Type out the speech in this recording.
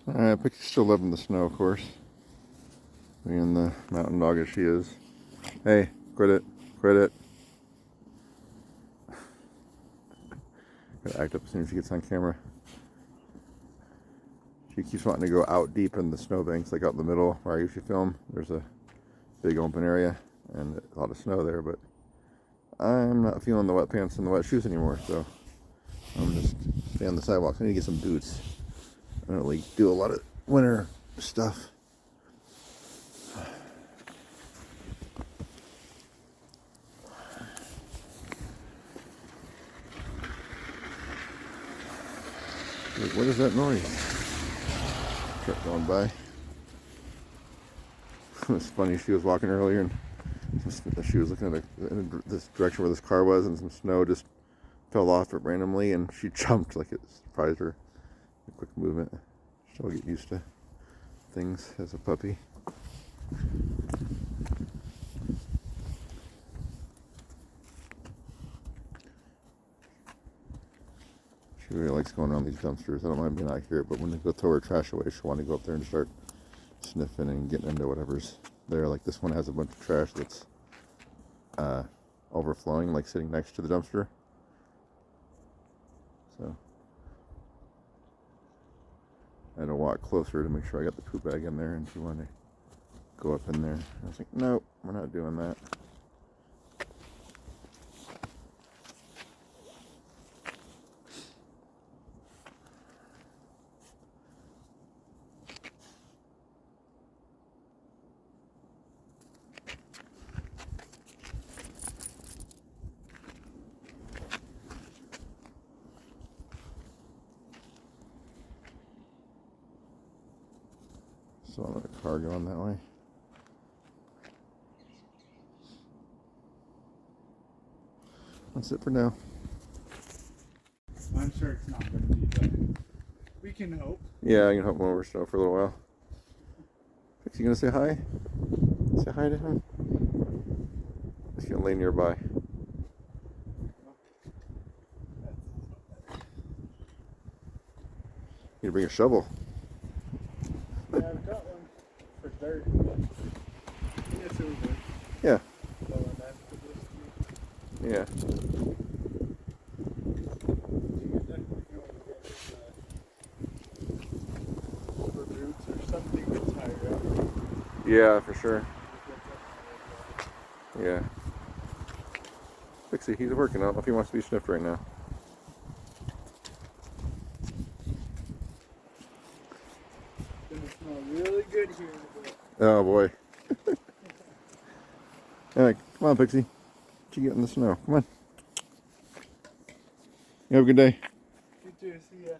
Pixie's still loving the snow, of course. Being the mountain dog as she is. Hey, quit it. Quit it. Gotta act up as soon as she gets on camera. She keeps wanting to go out deep in the snowbanks, like out in the middle where I usually film. There's a big open area and a lot of snow there, but I'm not feeling the wet pants and the wet shoes anymore, so I'm just staying on the sidewalks. I need to get some boots. I don't really do a lot of winter stuff. Like, what is that noise? Truck going by. It's funny, she was walking earlier and she was looking at this direction where this car was, and some snow just fell off it randomly, and she jumped like it surprised her. A quick movement. She'll get used to things as a puppy. She really likes going around these dumpsters. I don't mind being out here, but when they go throw her trash away, she'll want to go up there and start sniffing and getting into whatever's there. Like this one has a bunch of trash that's overflowing, like sitting next to the dumpster. So I had to walk closer to make sure I got the poop bag in there, and she wanted to go up in there. I was like, nope, we're not doing that. So another car going that way. That's it for now. I'm sure it's not going to be, but we can hope. Yeah, I can help him over snow for a little while. Pixie, you gonna say hi? Say hi to him? He's gonna lay nearby. You bring a shovel. Yeah, I've got one for dirt. Yes, it was there. Yeah. So that's the Yeah. roots or something that's higher up. Yeah, for sure. Yeah. Pixie, he's working. I don't know if he wants to be sniffed right now. It's gonna smell really good here in a bit. Oh boy. Alright, come on, Pixie. Let you get in the snow. Come on. You have a good day. You too. See ya.